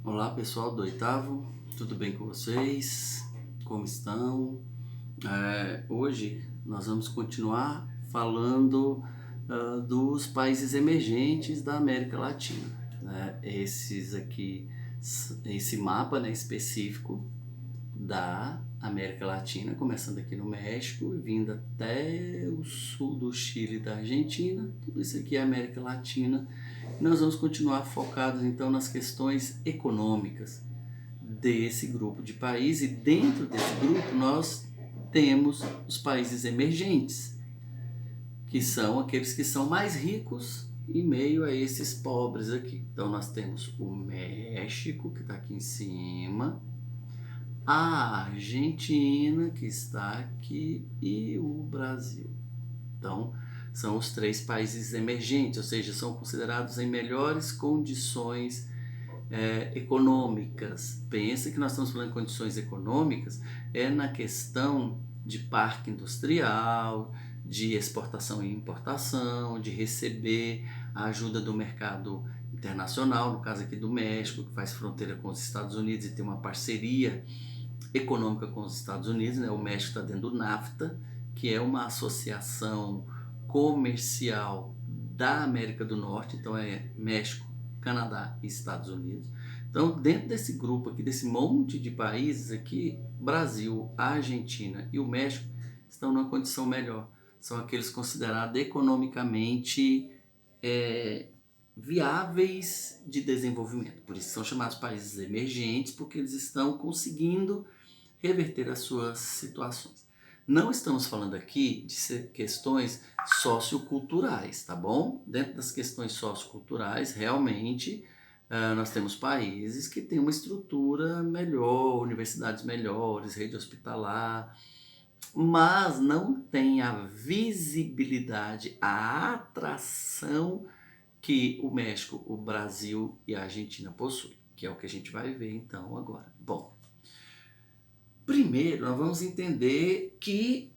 Olá pessoal do oitavo, tudo bem com vocês? Como estão? Hoje nós vamos continuar falando dos países emergentes da América Latina, né? Esses aqui, esse mapa, né, específico da América Latina, começando aqui no México e vindo até o sul do Chile e da Argentina. Tudo isso aqui é América Latina. Nós vamos continuar focados então nas questões econômicas desse grupo de países, e dentro desse grupo nós temos os países emergentes, que são aqueles que são mais ricos em meio a esses pobres aqui. Então nós temos o México, que está aqui em cima, a Argentina, que está aqui, e o Brasil. Então, são os três países emergentes, ou seja, são considerados em melhores condições econômicas. Pensa que nós estamos falando de condições econômicas na questão de parque industrial, de exportação e importação, de receber a ajuda do mercado internacional, no caso aqui do México, que faz fronteira com os Estados Unidos e tem uma parceria econômica com os Estados Unidos, né? O México está dentro do NAFTA, que é uma associação comercial da América do Norte, então é México, Canadá e Estados Unidos. Então, dentro desse grupo aqui, desse monte de países aqui, Brasil, Argentina e o México estão numa condição melhor. São aqueles considerados economicamente viáveis de desenvolvimento. Por isso são chamados países emergentes, porque eles estão conseguindo reverter as suas situações. Não estamos falando aqui de questões socioculturais, tá bom? Dentro das questões socioculturais, realmente, nós temos países que têm uma estrutura melhor, universidades melhores, rede hospitalar, mas não tem a visibilidade, a atração que o México, o Brasil e a Argentina possuem, que é o que a gente vai ver então agora. Bom, primeiro nós vamos entender que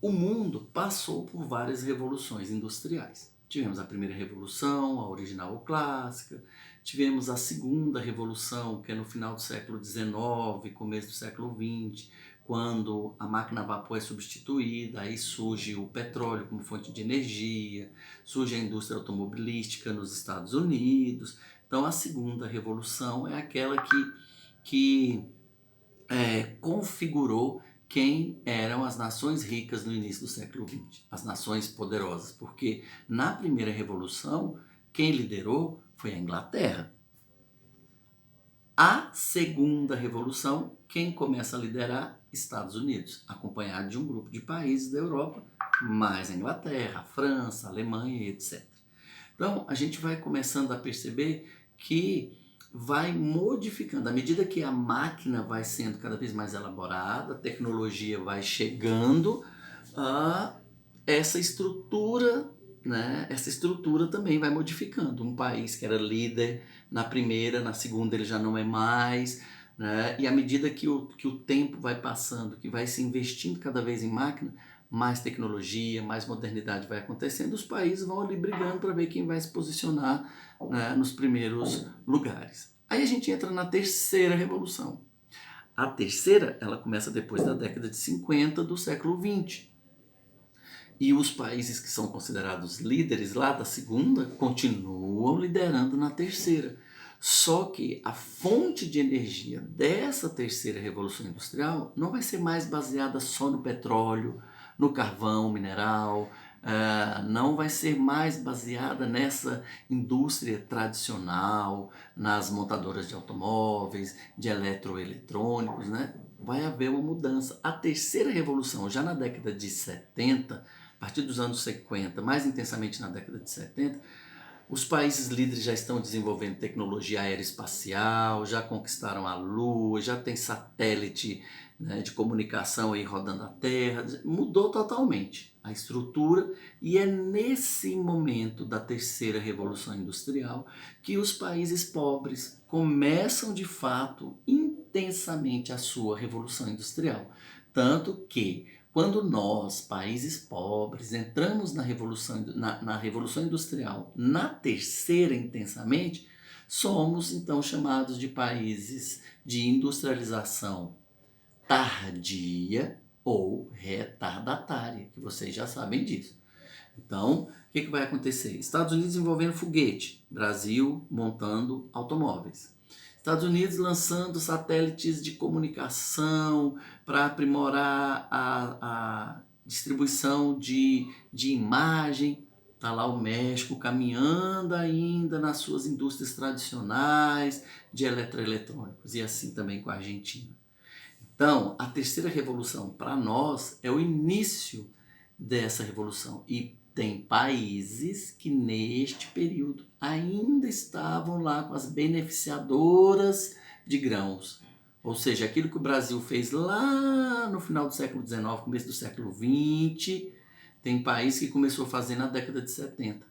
o mundo passou por várias revoluções industriais. Tivemos a primeira revolução, a original ou clássica, tivemos a segunda revolução, que é no final do século XIX, começo do século XX, quando a máquina a vapor é substituída, aí surge o petróleo como fonte de energia, surge a indústria automobilística nos Estados Unidos. Então a segunda revolução é aquela que configurou quem eram as nações ricas no início do século XX, as nações poderosas, porque na primeira revolução quem liderou foi a Inglaterra. A segunda revolução, quem começa a liderar? Estados Unidos, acompanhado de um grupo de países da Europa, mais a Inglaterra, a França, a Alemanha, etc. Então a gente vai começando a perceber que vai modificando, à medida que a máquina vai sendo cada vez mais elaborada, a tecnologia vai chegando, essa estrutura, né, essa estrutura também vai modificando. Um país que era líder na primeira, na segunda ele já não é mais, né, e à medida que o tempo vai passando, que vai se investindo cada vez em máquina, mais tecnologia, mais modernidade vai acontecendo, os países vão ali brigando para ver quem vai se posicionar, né, nos primeiros lugares. Aí a gente entra na terceira revolução. A terceira, ela começa depois da década de 50 do século 20. E os países que são considerados líderes lá da segunda continuam liderando na terceira. Só que a fonte de energia dessa terceira revolução industrial não vai ser mais baseada só no petróleo, no carvão mineral, não vai ser mais baseada nessa indústria tradicional, nas montadoras de automóveis, de eletroeletrônicos, né? Vai haver uma mudança. A terceira revolução, já na década de 70, a partir dos anos 50, mais intensamente na década de 70, os países líderes já estão desenvolvendo tecnologia aeroespacial, já conquistaram a Lua, já tem satélite, né, de comunicação aí rodando a Terra, mudou totalmente a estrutura, e é nesse momento da terceira revolução industrial que os países pobres começam de fato intensamente a sua revolução industrial. Tanto que quando nós, países pobres, entramos na revolução industrial na terceira intensamente, Somos então chamados de países de industrialização tardia ou retardatária, que vocês já sabem disso. Então, o que vai acontecer? Estados Unidos desenvolvendo foguete, Brasil montando automóveis. Estados Unidos lançando satélites de comunicação para aprimorar a distribuição de imagem. Está lá o México caminhando ainda nas suas indústrias tradicionais de eletroeletrônicos, e assim também com a Argentina. Então, a terceira revolução para nós é o início dessa revolução, e tem países que neste período ainda estavam lá com as beneficiadoras de grãos. Ou seja, aquilo que o Brasil fez lá no final do século XIX, começo do século XX, tem país que começou a fazer na década de 70.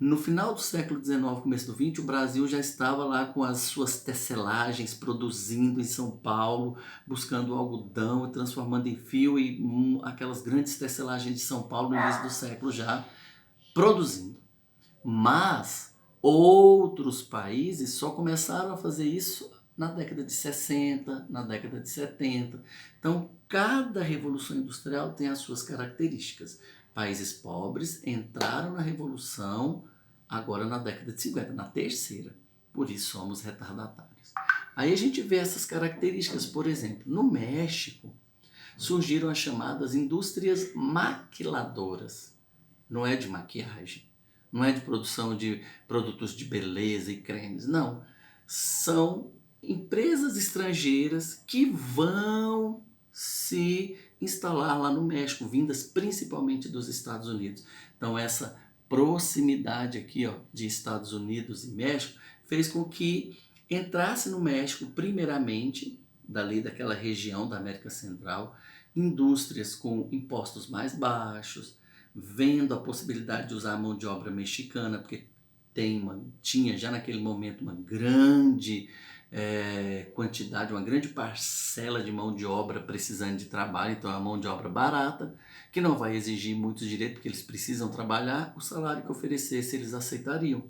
No final do século XIX, começo do XX, o Brasil já estava lá com as suas tecelagens, produzindo em São Paulo, buscando algodão e transformando em fio, e aquelas grandes tecelagens de São Paulo no início do século já produzindo. Mas outros países só começaram a fazer isso na década de 60, na década de 70. Então, cada revolução industrial tem as suas características. Países pobres entraram na revolução agora na década de 50, na terceira. Por isso somos retardatários. Aí a gente vê essas características. Por exemplo, no México surgiram as chamadas indústrias maquiladoras. Não é de maquiagem, não é de produção de produtos de beleza e cremes, não. São empresas estrangeiras que vão se instalar lá no México, vindas principalmente dos Estados Unidos. Então essa proximidade aqui, ó, de Estados Unidos e México fez com que entrasse no México primeiramente, dali daquela região da América Central, indústrias com impostos mais baixos, vendo a possibilidade de usar a mão de obra mexicana, porque tinha já naquele momento uma grande quantidade, uma grande parcela de mão de obra precisando de trabalho, então é uma mão de obra barata, que não vai exigir muitos direitos, porque eles precisam trabalhar, o salário que oferecesse eles aceitariam.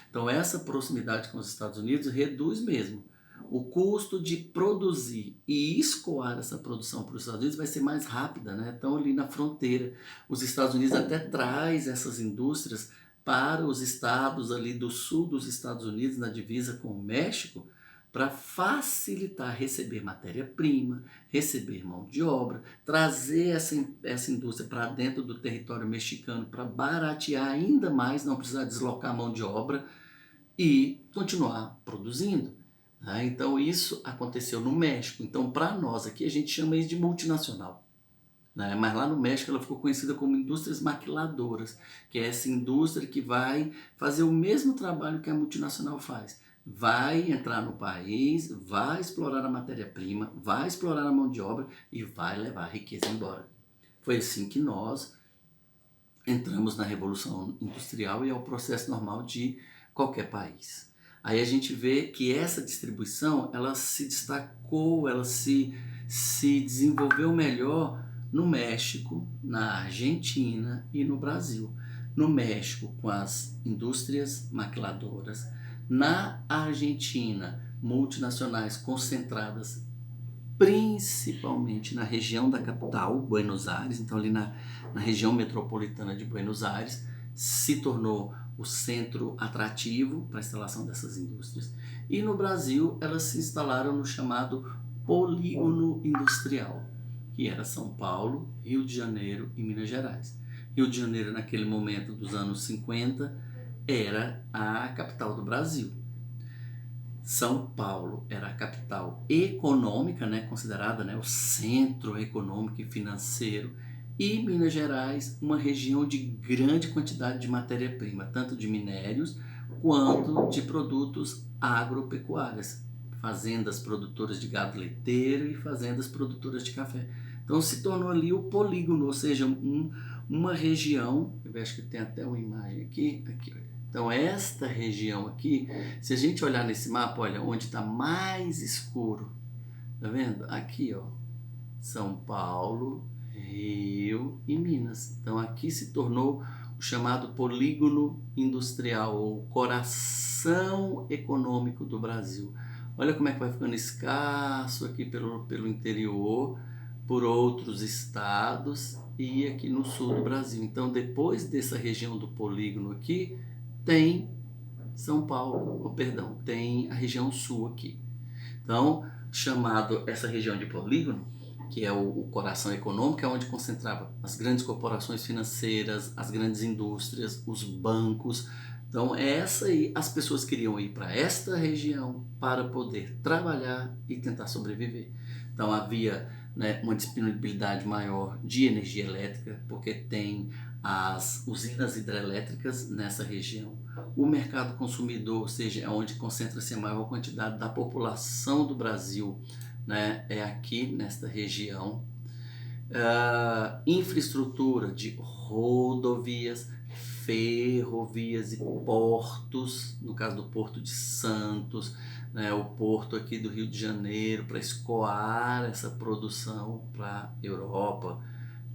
Então essa proximidade com os Estados Unidos reduz mesmo o custo de produzir, e escoar essa produção para os Estados Unidos vai ser mais rápida, né? Então ali na fronteira, os Estados Unidos até traz essas indústrias para os estados ali do sul dos Estados Unidos, na divisa com o México, para facilitar receber matéria-prima, receber mão de obra, trazer essa indústria para dentro do território mexicano para baratear ainda mais, não precisar deslocar mão de obra e continuar produzindo. Então isso aconteceu no México. Então para nós aqui a gente chama isso de multinacional. Mas lá no México ela ficou conhecida como indústrias maquiladoras, que é essa indústria que vai fazer o mesmo trabalho que a multinacional faz. Vai entrar no país, vai explorar a matéria-prima, vai explorar a mão de obra e vai levar a riqueza embora. Foi assim que nós entramos na Revolução Industrial, e é o processo normal de qualquer país. Aí a gente vê que essa distribuição ela se destacou, ela se desenvolveu melhor no México, na Argentina e no Brasil. No México, com as indústrias maquiladoras, na Argentina, multinacionais concentradas principalmente na região da capital, Buenos Aires, então ali na região metropolitana de Buenos Aires, se tornou o centro atrativo para a instalação dessas indústrias. E no Brasil, elas se instalaram no chamado polígono industrial, que era São Paulo, Rio de Janeiro e Minas Gerais. Rio de Janeiro, naquele momento dos anos 50, era a capital do Brasil. São Paulo era a capital econômica, considerada o centro econômico e financeiro, e Minas Gerais, uma região de grande quantidade de matéria-prima, tanto de minérios quanto de produtos agropecuários, fazendas produtoras de gado leiteiro e fazendas produtoras de café. Então se tornou ali o polígono, ou seja, uma região, eu acho que tem até uma imagem aqui. Então esta região aqui, se a gente olhar nesse mapa, olha, onde está mais escuro, tá vendo? Aqui, ó, São Paulo, Rio e Minas. Então aqui se tornou o chamado polígono industrial, ou coração econômico do Brasil. Olha como é que vai ficando escasso aqui pelo interior, por outros estados e aqui no sul do Brasil. Então, depois dessa região do polígono aqui, tem São Paulo, perdão, tem a região sul aqui. Então, essa região de polígono, que é o coração econômico, é onde concentrava as grandes corporações financeiras, as grandes indústrias, os bancos. Então, essa aí, as pessoas queriam ir para esta região para poder trabalhar e tentar sobreviver. Então, havia, né, uma disponibilidade maior de energia elétrica, porque tem as usinas hidrelétricas nessa região. O mercado consumidor, ou seja, é onde concentra-se a maior quantidade da população do Brasil, né, é aqui nesta região. Infraestrutura de rodovias, ferrovias e portos, no caso do Porto de Santos, né, o porto aqui do Rio de Janeiro, para escoar essa produção para a Europa,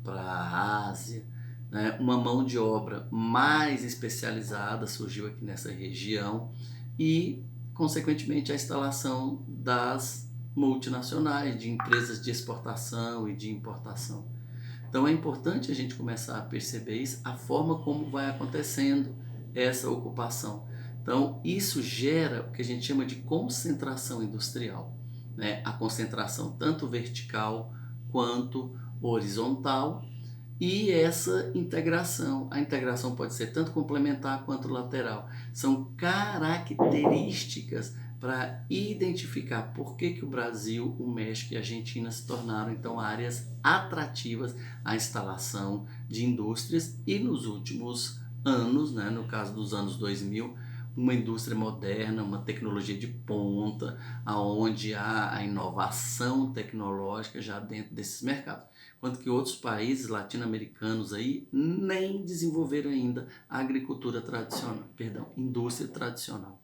para a Ásia, né? Uma mão de obra mais especializada surgiu aqui nessa região e, consequentemente, a instalação das multinacionais, de empresas de exportação e de importação. Então é importante a gente começar a perceber isso, a forma como vai acontecendo essa ocupação. Então isso gera o que a gente chama de concentração industrial, né? A concentração tanto vertical quanto horizontal, e essa integração. A integração pode ser tanto complementar quanto lateral. São características para identificar por que o Brasil, o México e a Argentina se tornaram então áreas atrativas à instalação de indústrias, e nos últimos anos, né, no caso dos anos 2000, uma indústria moderna, uma tecnologia de ponta, aonde há a inovação tecnológica já dentro desses mercados. Enquanto que outros países latino-americanos aí nem desenvolveram ainda a agricultura tradicional, indústria tradicional.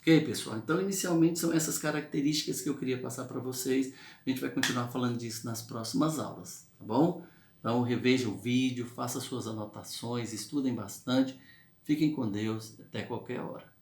Ok, pessoal? Então, inicialmente são essas características que eu queria passar para vocês. A gente vai continuar falando disso nas próximas aulas, tá bom? Então, reveja o vídeo, faça suas anotações, estudem bastante. Fiquem com Deus, até qualquer hora.